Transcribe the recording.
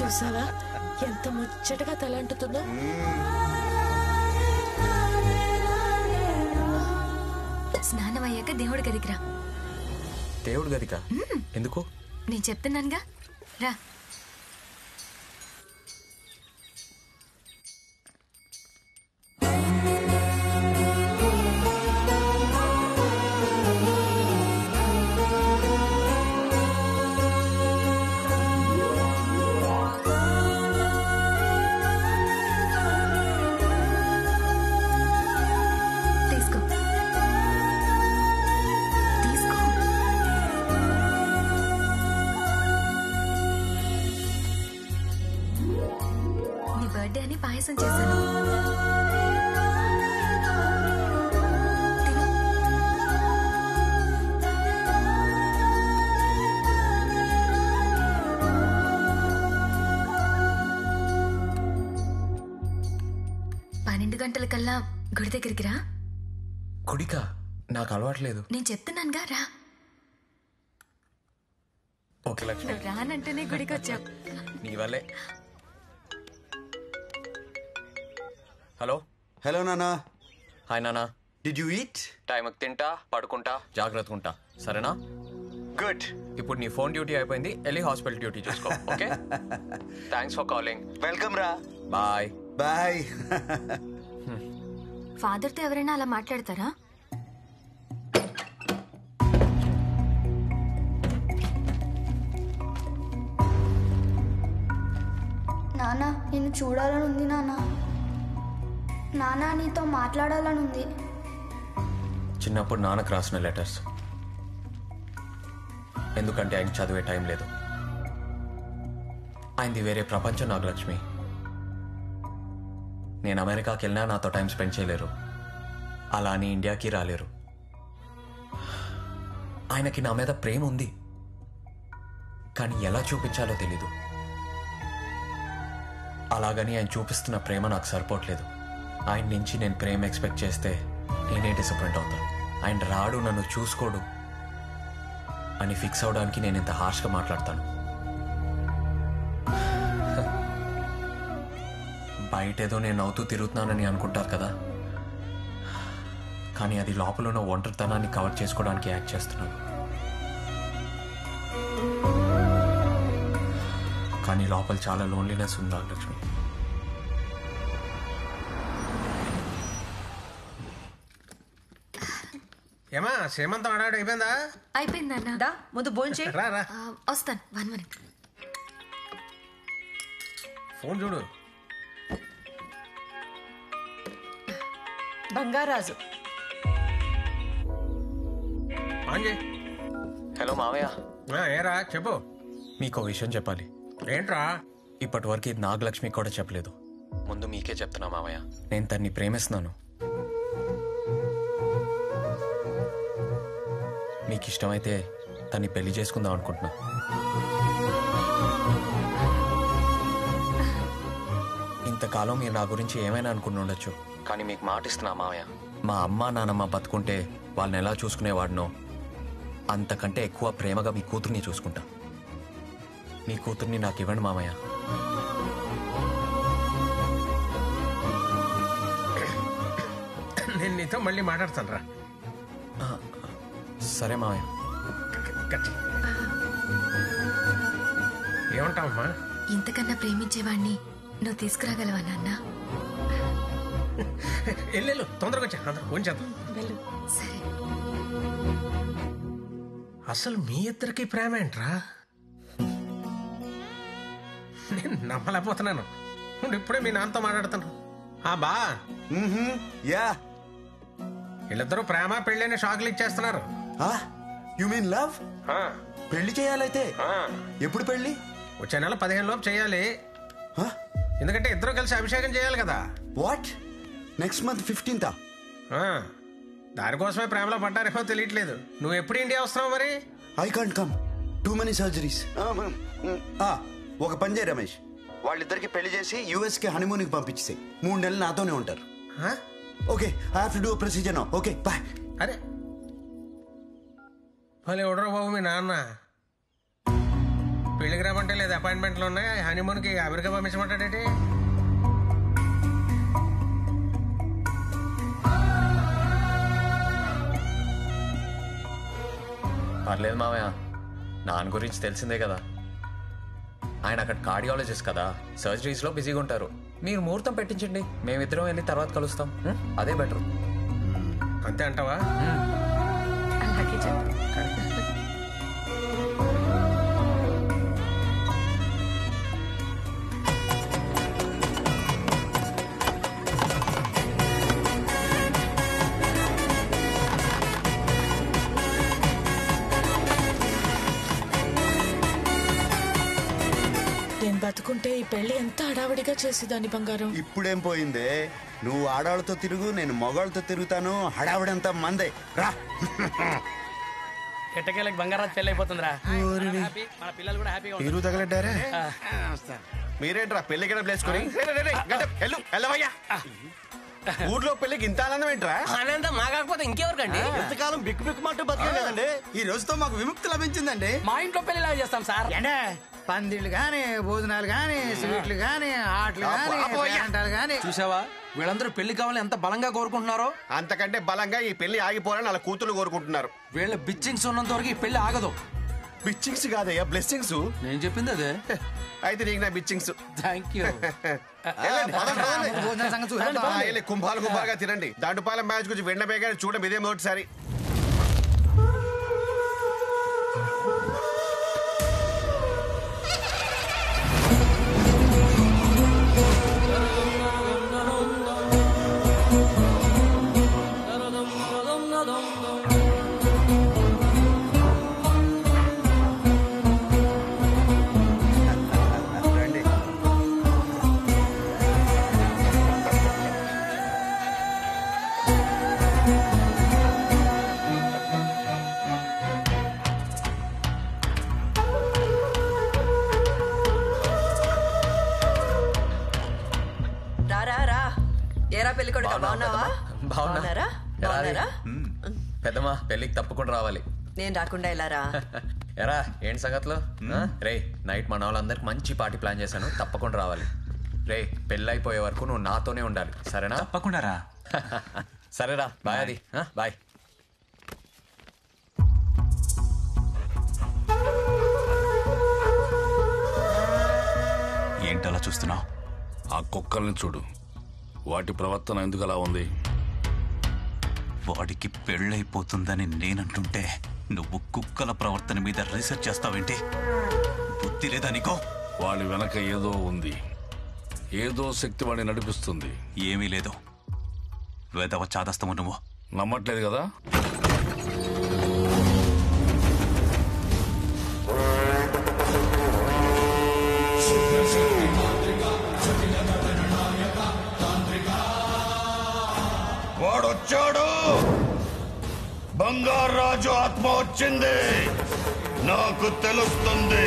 చూసావా ఎంత ముచ్చటగా తలంటుతుందో. స్నానం అయ్యాక దేవుడి గదికి రా. దేవుడి గదికా? ఎందుకు? నేను చెప్తున్నానుగా, రా. బర్త్డే అని పాయసం చేశాను. గంటలకల్లా గుడి దగ్గరికి రా. గుడికా? నాకు అలవాట్లేదు. నేను చెప్తున్నానుగా, రా. ఓకే లక్ష్మి. రానంటేనే గుడికి వచ్చావు. నీ వల్లే. హలో. హలో నానా. హాయ్ నానా. Did you eat? టైంకి తింటా, పడుకుంటా, జాగ్రత్తగా ఉంటా, సరేనా? గుడ్. ఇప్పుడు నీ ఫోన్ డ్యూటీ అయిపోయింది, వెళ్ళి హాస్పిటల్ డ్యూటీ చూసుకో. Okay. Thanks for calling. Welcome రా. Bye bye. ఫాదర్తో ఎవరైనా అలా మాట్లాడతారా? నాన్న, నిన్ను చూడాలని ఉంది నాన్న. నాన్న, నీతో మాట్లాడాలని ఉంది. చిన్నప్పుడు నాన్నకు రాసిన లెటర్స్, ఎందుకంటే ఆయన చదివే టైం లేదు. ఆయనది వేరే ప్రపంచం నాగలక్ష్మి. నేను అమెరికాకి వెళ్ళినా నాతో టైం స్పెండ్ చేయలేరు, అలా అని ఇండియాకి రాలేరు. ఆయనకి నా మీద ప్రేమ ఉంది, కానీ ఎలా చూపించాలో తెలీదు. అలాగని ఆయన చూపిస్తున్న ప్రేమ నాకు సరిపోవట్లేదు. ఆయన నుంచి నేను ప్రేమ ఎక్స్పెక్ట్ చేస్తే నేనే డిసప్పాయింట్ అవుతాను. ఆయన రాడు, నన్ను చూసుకోడు అని ఫిక్స్ అవడానికి నేను ఇంత హార్ష్గా మాట్లాడతాను. బయటేదో నేను నవ్వుతూ తిరుగుతున్నానని అనుకుంటారు కదా, కానీ అది లోపల ఉన్న ఒంటరితనాన్ని కవర్ చేసుకోవడానికి యాక్ట్ చేస్తున్నాను. కానీ లోపల చాలా లోన్లీనెస్ ఉంది నాగలక్ష్మి. ఏమా శ్రీమంతం ఆడాడు అయిపోయిందా? అయిపోయిందన్నా. ముందు భోంచే. వస్తాను, 1 minute. ఫోన్ చూడు. బంగారాజు. హలో మావయ్య. ఏరా చెప్పు. మీకో విషయం చెప్పాలి. ఏంట్రా? ఇప్పటి వరకు ఇది నాగలక్ష్మి కూడా చెప్పలేదు. ముందు మీకే చెప్తున్నా మావయ్య, నేను తన్ని ప్రేమిస్తున్నాను. మీకు ఇష్టమైతే తన్ని పెళ్లి చేసుకుందాం అనుకుంటున్నా. ఇంతకాలం మీరు నా గురించి ఏమైనా అనుకుని ఉండొచ్చు, కానీ మీకు మాట ఇస్తున్నా మావయ్య, మా అమ్మ నాన్నమ్మ బతుకుంటే వాళ్ళని ఎలా చూసుకునేవాడినో అంతకంటే ఎక్కువ ప్రేమగా మీ కూతుర్ని చూసుకుంటా. మీ కూతుర్ని నాకు ఇవ్వండి మామయ్య. నేను నీతో మళ్ళీ మాట్లాడతాను రా. సరే మామయ్య. ఏమంటావమ్మా? ఇంతకన్నా ప్రేమించేవాణ్ణి నువ్వు తీసుకురాగలవా నాన్న? వెళ్ళు, తొందరగా వచ్చా, ఉంచేద్దాం. సరే. అసలు మీ ఇద్దరికి ప్రేమ ఏంట్రా? నేను నమ్మలేకపోతున్నాను. ఇప్పుడే మీ నాన్నతో మాట్లాడుతాను. బా యా, వీళ్ళిద్దరూ ప్రేమ పెళ్ళని షాకులు ఇచ్చేస్తున్నారు. You mean love? పెళ్లి చేయాలైతే ఎప్పుడు పెళ్లి? వచ్చే నెల 15 లోపు చేయాలి. ఎందుకంటే ఇద్దరు కలిసి అభిషేకం చేయాలి కదా. వాట్? Next month 15th? దానికోసమే ప్రేమలో పడ్డారేమో తెలియట్లేదు. నువ్వు ఎప్పుడు ఇండియా వస్తున్నావు మరి? I can't come, too many surgeries. ఒక పని చేయి రమేష్, వాళ్ళిద్దరికి పెళ్లి చేసి యుఎస్ కి హనీమూన్ కి పంపించేసి 3 నెలలు నాతోనే ఉంటారు. Okay, I have to do procedure now. Okay bye. అరే భలే ఎవడరా బాబు మీ నాన్న. పెళ్లికి రమ్మంటే లేదు అపాయింట్మెంట్లు ఉన్నాయి, హనీమూన్కి అమెరికా పంపించమంటాడేంటి? పర్లేదు మామయ్య, నాన్న గురించి తెలిసిందే కదా. ఆయన అక్కడ కార్డియాలజిస్ట్ కదా, సర్జరీస్లో బిజీగా ఉంటారు. మీరు ముహూర్తం పెట్టించండి, మేమిద్దరం వెళ్ళి తర్వాత కలుస్తాం. అదే బెటర్. అంతే అంటావా? అలాగే చెప్పు. నేను బతుకుంటే ఈ పెళ్లి ఎంత హడావిడిగా చేసేదాన్ని బంగారం. ఇప్పుడేం పోయిందే, నువ్వు ఆడవాళ్ళతో తిరుగు, నేను మగవాళ్ళతో తిరుగుతాను, హడావిడంతా మందే రా. ఎట్టకేళ్ళకి బంగారాజు పెళ్ళి అయిపోతుందిరా. మన పిల్లలు కూడా హ్యాపీగా ఉంటారు. మీరు తగలడ్డారా? మీరేంట్రా పెళ్లికి ప్లేసుకొని ఊర్లో పెళ్లికి ఇంత ఆనందం ఏంట్రా? ఆనందం మా కాకపోతే ఇంకెవరికండి? ఎంతకాలం బిక్కు బిక్కుమంటూ బతికేదండి, ఈ రోజుతో మాకు విముక్తి లభించిందండి. మా ఇంట్లో పెళ్లిలా చేస్తాం సార్. పందిళ్ళు గాని, భోజనాలు గాని, స్వీట్లు గాని, ఆటలు గాని, పేరంటాలు గాని. చూసావా వీళ్ళందరూ పెళ్లి కావాలని ఎంత బలంగా కోరుకుంటున్నారో. అంతకంటే బలంగా ఈ పెళ్లి ఆగిపోవాలని వాళ్ళ కూతురు కోరుకుంటున్నారు. వీళ్ళ బిచ్చింగ్స్ ఉన్నంత వరకు ఈ పెళ్లి ఆగదు. బిచ్చింగ్స్ కాదయ్యా, బ్లెస్సింగ్స్. నేను చెప్పింది అదే. అయితే నీకు నా బిచ్చింగ్స్. Thank you. భోజనాల సంగతి చూడండి. కుంభాలు కుంభాలుగా తినండి. దాంటుపాలెం మ్యాచ్ గురించి వెండబేగా చూడడం ఇదే మొదటిసారి. పెద్దమ్మా పెళ్లికి తప్పకుండా రావాలి. నేను రాకుండా ఎలా రా? ఎరా ఏంటి సంగతులు? రే నైట్ మన వాళ్ళందరికి మంచి పార్టీ ప్లాన్ చేశాను, తప్పకుండా రావాలి. రే పెళ్ళి అయిపోయే వరకు నువ్వు నాతోనే ఉండాలి, సరేనా? తప్పకుండా రా. సరేరా, బాయ్. అది బాయ్. ఏంటలా చూస్తున్నావు? ఆ కుక్కల్ని చూడు, వాటి ప్రవర్తన ఎందుకు అలా ఉంది? వాడికి పెళ్ళైపోతుందని నేనంటుంటే నువ్వు కుక్కల ప్రవర్తన మీద రీసెర్చ్ చేస్తావేంటి? బుద్ధి లేదా నీకో? వాడి వెనక ఏదో ఉంది, ఏదో శక్తి వాడిని నడిపిస్తుంది. ఏమీ లేదు, వేదవ చాదస్తము. నువ్వు నమ్మట్లేదు కదా? వాడొచ్చాడు, బంగారాజు ఆత్మ వచ్చింది, నాకు తెలుస్తుంది.